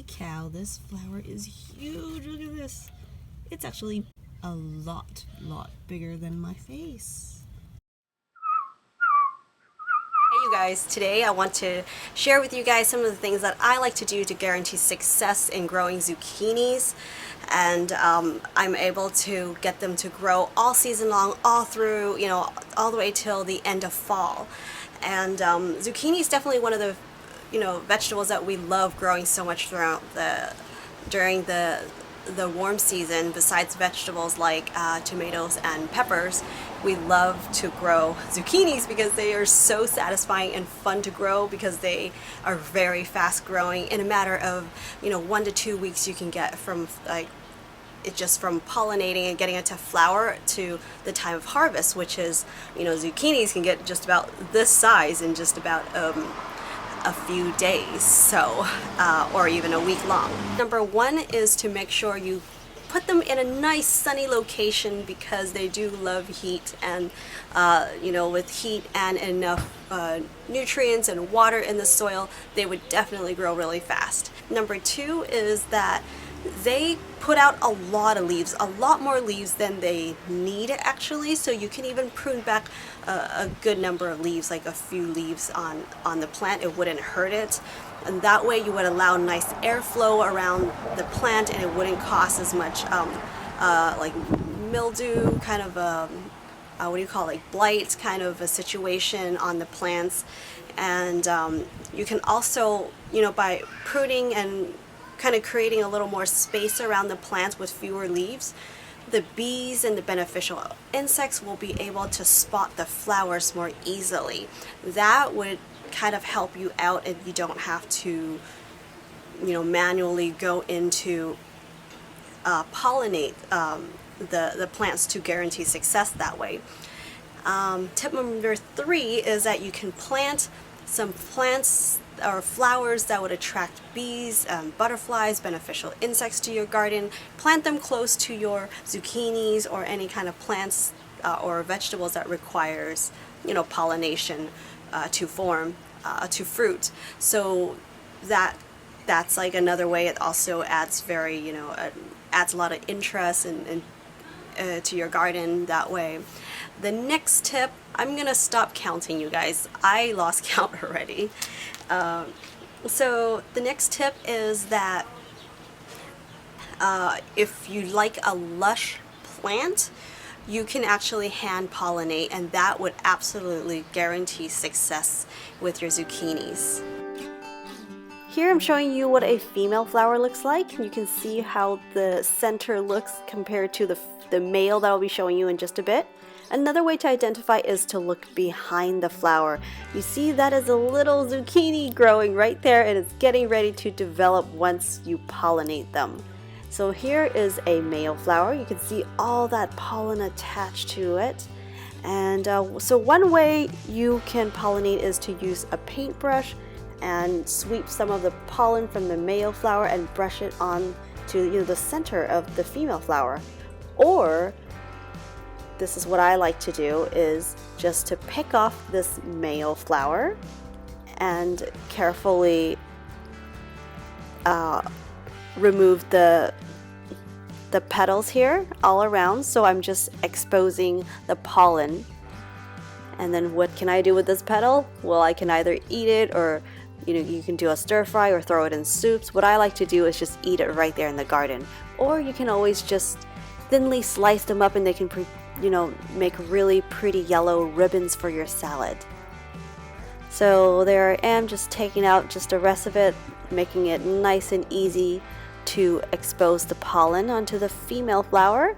Holy cow, this flower is huge. Look at this. It's actually a lot bigger than my face. Hey you guys, today I want to share with you guys some of the things that I like to do to guarantee success in growing zucchinis. And I'm able to get them to grow all season long, all through, all the way till the end of fall. And zucchini is definitely one of the vegetables that we love growing so much during the warm season. Besides vegetables like tomatoes and peppers, we love to grow zucchinis because they are so satisfying and fun to grow, because they are very fast growing. In a matter of 1 to 2 weeks, you can get from just from pollinating and getting it to flower to the time of harvest, which is zucchinis can get just about this size in just about a few days, so or even a week long. Number one is to make sure you put them in a nice sunny location, because they do love heat, and with heat and enough nutrients and water in the soil, they would definitely grow really fast. Number two is that they put out a lot of leaves, a lot more leaves than they need actually, so you can even prune back a good number of leaves, like a few leaves on the plant. It wouldn't hurt it, and that way you would allow nice airflow around the plant, and it wouldn't cause as much like mildew, kind of like blight kind of a situation on the plants. And you can also, by pruning and kind of creating a little more space around the plants with fewer leaves, the bees and the beneficial insects will be able to spot the flowers more easily. That would kind of help you out, and you don't have to manually go into pollinate the plants to guarantee success that way. Tip number three is that you can plant some plants or flowers that would attract bees, butterflies, beneficial insects to your garden. Plant them close to your zucchinis or any kind of plants or vegetables that requires pollination to form to fruit. So that's like another way. It also adds adds a lot of interest and to your garden that way. The next tip, I'm gonna stop counting, you guys. I lost count already. So the next tip is that if you like a lush plant, you can actually hand pollinate, and that would absolutely guarantee success with your zucchinis. Here I'm showing you what a female flower looks like. You can see how the center looks compared to the male that I'll be showing you in just a bit. Another way to identify is to look behind the flower. You see that is a little zucchini growing right there, and it's getting ready to develop once you pollinate them. So here is a male flower. You can see all that pollen attached to it. And so one way you can pollinate is to use a paintbrush and sweep some of the pollen from the male flower and brush it on to the center of the female flower. Or this is what I like to do, is just to pick off this male flower and carefully remove the petals here all around. So I'm just exposing the pollen. And then what can I do with this petal? Well, I can either eat it, or you can do a stir fry or throw it in soups. What I like to do is just eat it right there in the garden. Or you can always just thinly slice them up, and they can make really pretty yellow ribbons for your salad. So there I am, just taking out just the rest of it, making it nice and easy to expose the pollen onto the female flower.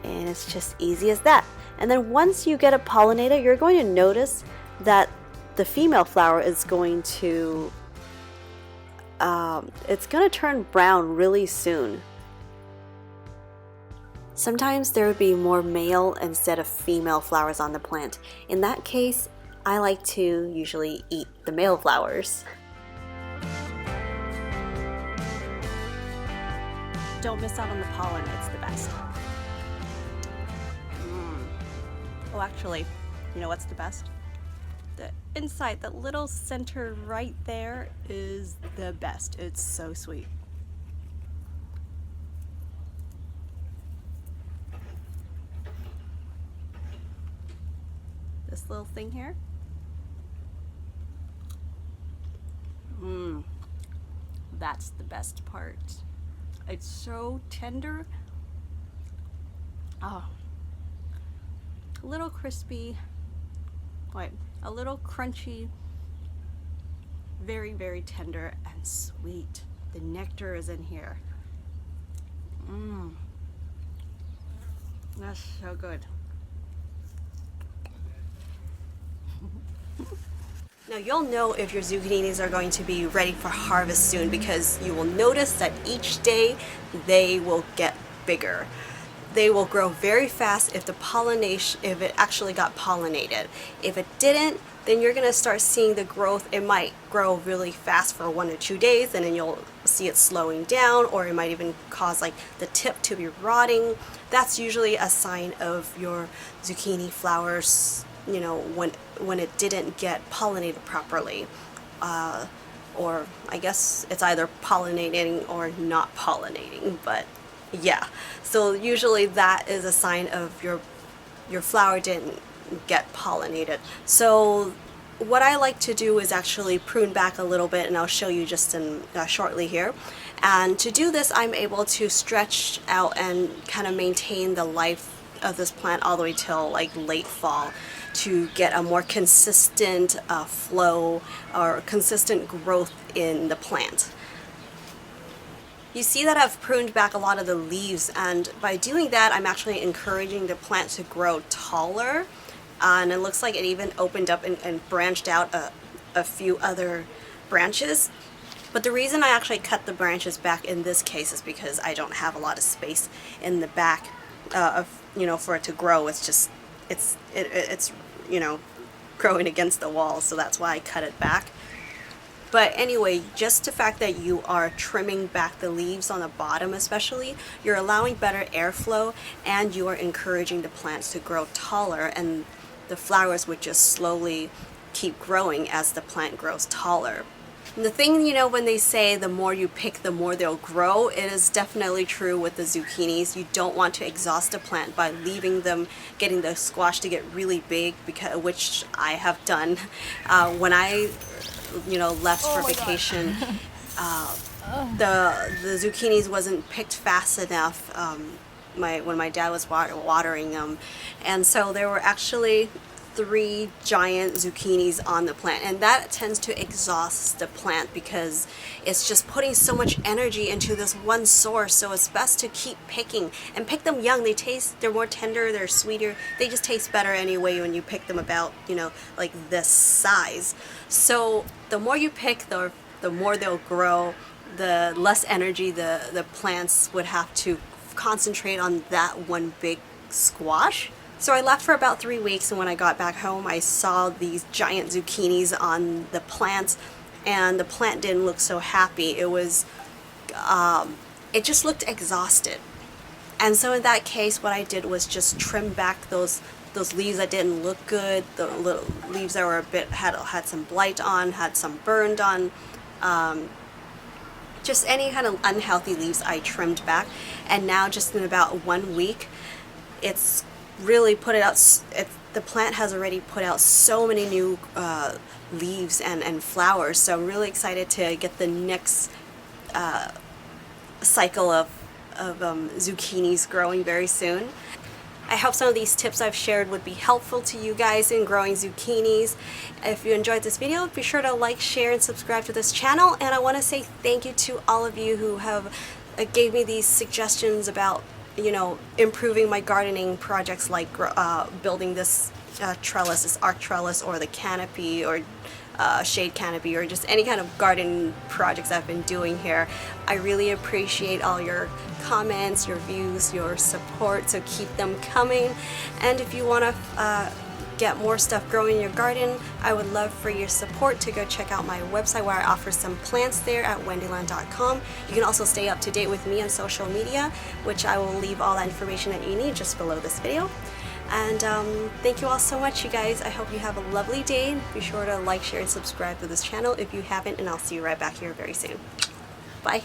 And it's just easy as that. And then once you get it pollinated, you're going to notice that the female flower is going to it's going to turn brown really soon. Sometimes there would be more male instead of female flowers on the plant. In that case, I like to usually eat the male flowers. Don't miss out on the pollen, it's the best. Oh, actually, you know what's the best? The inside, that little center right there is the best. It's so sweet. This little thing here. That's the best part. It's so tender. Oh, a little crispy, wait, a little crunchy, very, very tender and sweet. The nectar is in here. That's so good. Now you'll know if your zucchinis are going to be ready for harvest soon because you will notice that each day they will get bigger. They will grow very fast if it actually got pollinated. If it didn't, then you're gonna start seeing the growth. It might grow really fast for 1 or 2 days, and then you'll see it slowing down, or it might even cause like the tip to be rotting. That's usually a sign of your zucchini flowers, you know, when it didn't get pollinated properly. Or I guess it's either pollinating or not pollinating, but yeah. So usually that is a sign of your flower didn't get pollinated. So what I like to do is actually prune back a little bit, and I'll show you just in shortly here. And to do this, I'm able to stretch out and kind of maintain the life of this plant all the way till like late fall to get a more consistent flow or consistent growth in the plant. You see that I've pruned back a lot of the leaves, and by doing that I'm actually encouraging the plant to grow taller, and it looks like it even opened up and branched out a few other branches. But the reason I actually cut the branches back in this case is because I don't have a lot of space in the back for it to grow. It's just it's growing against the wall, so that's why I cut it back. But anyway, just the fact that you are trimming back the leaves on the bottom especially, you're allowing better airflow, and you are encouraging the plants to grow taller, and the flowers would just slowly keep growing as the plant grows taller. And the thing, when they say the more you pick, the more they'll grow, it is definitely true with the zucchinis. You don't want to exhaust a plant by leaving them, getting the squash to get really big, which I have done. When I left for vacation, the zucchinis wasn't picked fast enough when my dad was watering them, and so there were actually 3 giant zucchinis on the plant, and that tends to exhaust the plant because it's just putting so much energy into this one source. So it's best to keep picking and pick them young. They're more tender, they're sweeter, they just taste better anyway when you pick them about like this size. So the more you pick, the more they'll grow, the less energy the plants would have to concentrate on that one big squash. So I left for about 3 weeks, and when I got back home I saw these giant zucchinis on the plant, and the plant didn't look so happy. It was it just looked exhausted. And so in that case, what I did was just trim back those leaves that didn't look good, the little leaves that were had some blight on, had some burned on, just any kind of unhealthy leaves I trimmed back. And now just in about 1 week, it's really put it out. The plant has already put out so many new leaves and flowers, so I'm really excited to get the next cycle of zucchinis growing very soon. I hope some of these tips I've shared would be helpful to you guys in growing zucchinis. If you enjoyed this video, be sure to like, share, and subscribe to this channel. And I want to say thank you to all of you who have gave me these suggestions about improving my gardening projects, like building this trellis, this arc trellis, or the canopy, or shade canopy, or just any kind of garden projects I've been doing here. I really appreciate all your comments, your views, your support, so keep them coming. And if you want to get more stuff growing in your garden, I would love for your support to go check out my website where I offer some plants there at wendyland.com. You can also stay up to date with me on social media, which I will leave all that information that you need just below this video. And thank you all so much, you guys. I hope you have a lovely day. Be sure to like, share, and subscribe to this channel if you haven't, and I'll see you right back here very soon. Bye.